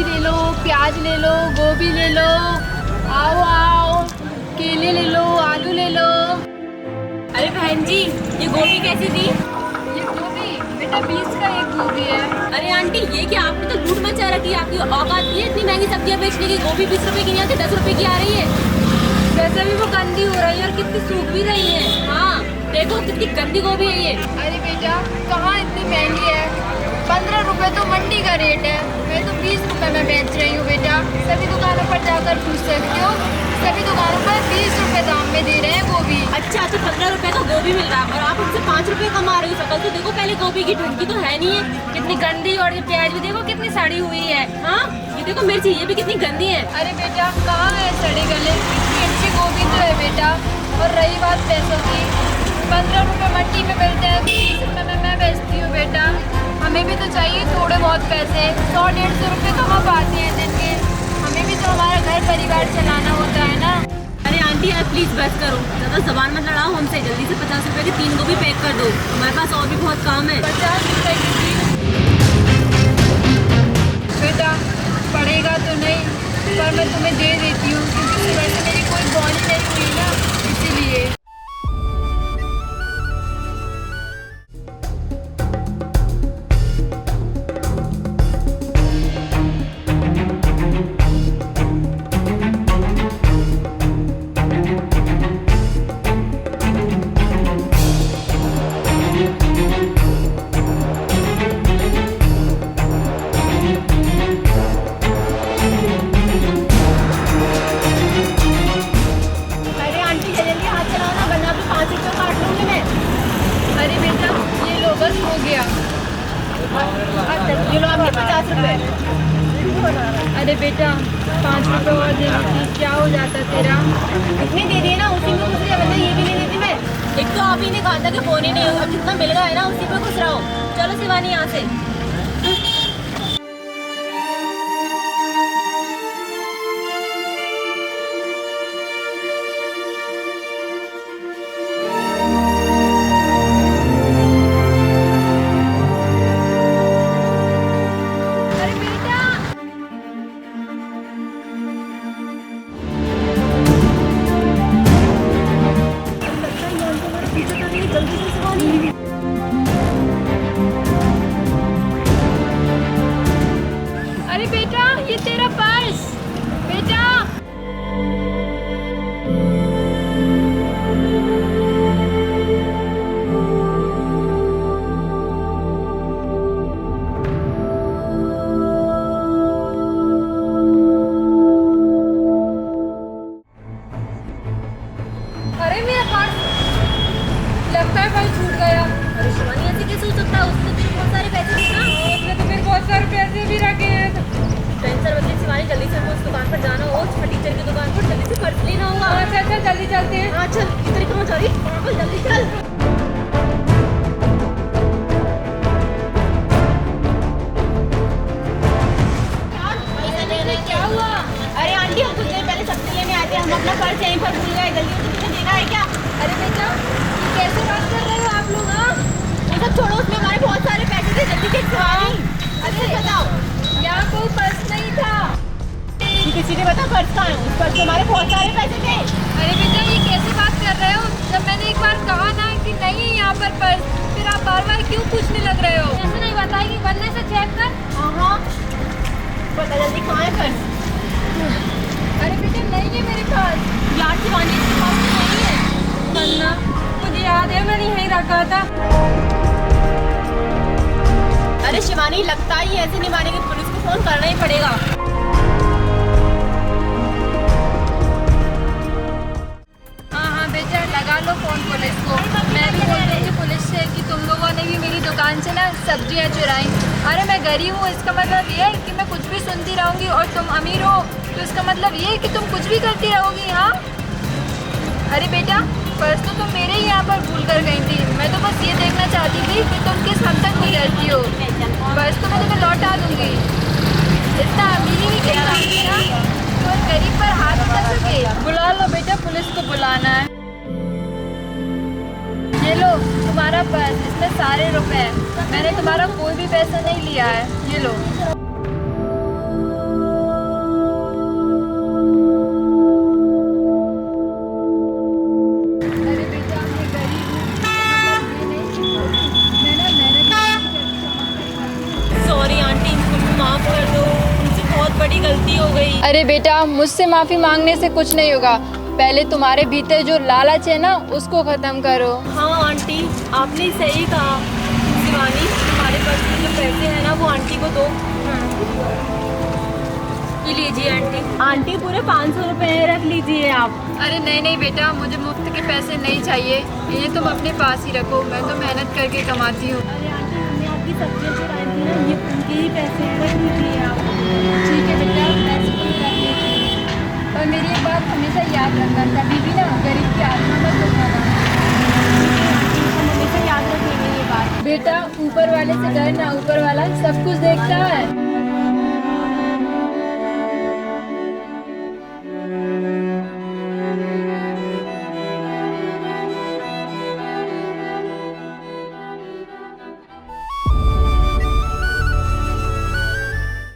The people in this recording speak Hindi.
मिर्ची ले लो, प्याज ले लो, गोभी ले लो, आओ आओ, केले ले लो, आलू ले लो। अरे बहन जी, ये गोभी कैसी दी? ये गोभी बेटा 20 का एक गोभी है। अरे आंटी, ये क्या आपने तो लूट मचा रखी है। आपकी औकात नहीं है इतनी महंगी सब्जियां बेचने की। गोभी 20 रुपए की नहीं आती, 10 रुपए की आ रही है। वैसे भी वो गंदी हो रही है और कितनी सूख भी रही है। हाँ देखो कितनी गंदी गोभी है ये। अरे बेटा कहाँ इतनी महंगी है, 15 रुपए तो मंडी का रेट है, मैं तो 20 रुपए में बेच रही हूँ बेटा। सभी दुकानों पर जाकर पूछ सकते हो, सभी दुकानों पर 20 रुपए दाम में दे रहे हैं गोभी। अच्छा तो 15 रुपए का गोभी मिल रहा है और आप हमसे 5 रुपए कमा रही हो। शकल तो देखो पहले गोभी की, ढंग की तो है नहीं है, कितनी गंदी। और ये प्याज भी देखो कितनी सड़ी हुई है। हाँ ये देखो मिर्ची, ये भी कितनी गंदी है। अरे बेटा कहाँ है सड़े गले, इतनी अच्छी गोभी तो है बेटा। और रही बात पैसों की, 15 रुपए मंडी में मिलते हैं, 20 रुपए में मैं बेचती हूँ बेटा। हमें भी तो चाहिए थोड़े बहुत पैसे, 100-150 रुपए कमा पाते हैं दिन के, हमें भी तो हमारा घर परिवार चलाना होता है ना। अरे आंटी यार प्लीज बस करो, ज्यादा जबान मत लड़ाओ हमसे। जल्दी से 50 रुपए के 3 गोभी पैक कर दो, हमारे पास और भी बहुत काम है। 50 रुपए की चीज बेटा पड़ेगा तो नहीं, पर मैं तुम्हें दे देती हूँ क्योंकि वैसे मेरी कोई बॉडी नहीं हुई ना, इसीलिए। अरे बेटा ये लो बस हो गया। ये लो आपके 50 रुपए। अरे बेटा 5 रुपए और दे देती, क्या हो जाता तेरा। इतने दे दिए ना, उसी में खुश रहे, वरना ये भी नहीं देती मैं। एक तो आप ही ने कहा था कि फोन ही नहीं होगा, जितना मिल रहा है ना उसी पे खुश रहो। चलो शिवानी यहाँ से। अरे बेटा ये तेरा पर्स बेटा। अरे मेरा पर्स लगता है कहीं छूट गया। अरे शिवानी ऐसे कैसे हो सकता है? उसने तेरे बहुत सारे पैसे दिए ना। उसने तो मेरे बहुत सारे पैसे भी रखे हैं। टेंशन मत ले शिवानी, जल्दी से हमें उस दुकान पर जाना हो, फर्नीचर की दुकान पर। जल्दी से पर्स लेना होगा। अच्छा अच्छा जल्दी चलते हैं। हाँ चल, इधर कहाँ जा रही? पागल, जल्दी चल। क्या हुआ? अरे आंटी हम कुछ देर पहले सब्जी लेने आए थे, हम अपना पर्स यहीं पर भूल गए। जल्दी से मुझे देना है क्या? अरे बेटा ये कैसे बात कर रहे हो आप लोग। हाँ ये सब छोड़ो, उसमें हमारे बहुत सारे पैसे थे। जल्दी से शिवानी, अरे बताओ। यहाँ कोई पर्स नहीं था। किसी ने बता पर्स कहाँ है? उस पर्स में हमारे बहुत सारे पैसे थे। अरे बेटा ये कैसे बात कर रहे हो, जब मैंने एक बार कहा ना कि नहीं है यहाँ पर पर्स, फिर आप बार बार क्यों पूछने लग रहे हो। ऐसे नहीं बताएगी, बनने से चेक कर। हाँ पता जल्दी कहाँ है पर्स? अरे बेटा नहीं है मेरे पास। यार शिवानी इसके पास तो नहीं है। वरना मुझे याद है मैंने यहीं रखा था। अरे शिवानी लगता ही ऐसे नहीं मानेंगे, पुलिस को फोन करना ही पड़ेगा। हाँ बेटा लगा लो फोन पुलिस को। मैं भी बोल रही थी पुलिस से कि तुम लोगों ने भी मेरी दुकान से ना सब्जियाँ चुराई। अरे मैं गरीब हूँ, इसका मतलब ये है कि मैं कुछ भी सुनती रहूँगी, और तुम अमीर हो तो इसका मतलब ये है कि तुम कुछ भी करती रहोगी। हाँ अरे बेटा पर्स तो तुम मेरे ही यहाँ पर भूल कर गई थी। मैं तो बस ये देखना चाहती थी कि तुम किस हद तक गुजरती हो। पर्स तो मैं तुम्हें लौटा दूँगी। इतना अमीरी भी कहीं काम की ना तो गरीब पर हाथ उठा सके। बुला लो बेटा, पुलिस को बुलाना है। ये लो तुम्हारा पर्स, इसमें सारे रुपए हैं। मैंने तुम्हारा कोई भी पैसा नहीं लिया है, ये लो। गलती हो गई। अरे बेटा, मुझसे माफ़ी मांगने से कुछ नहीं होगा। पहले तुम्हारे भीतर जो लालच है ना, उसको ख़त्म करो। हाँ आंटी, आपने सही कहा। शिवानी, हमारे पास में जो पैसे हैं ना, वो आंटी को दो। ये लीजिए आंटी। आंटी पूरे 500 रुपए रख लीजिए आप। अरे नहीं नहीं बेटा, मुझे मुफ्त के पैसे नहीं चाहिए, ये तुम अपने पास ही रखो, मैं तो मेहनत करके कमाती हूँ। अरे आंटी, हमने आपकी सब्जियाँ चुराई थी ना, ये उनके ही पैसे हैं, रख लीजिए आप। ठीक है बेटा, पैसे तो रख लेती हूँ। और मेरी एक बात हमेशा याद रखना, कभी भी ना गरीब की आत्मा मत दुखाना। हम हमेशा याद रखेंगे ये बात। बेटा, ऊपर वाले से डरना, ऊपर वाला सब कुछ देखता है।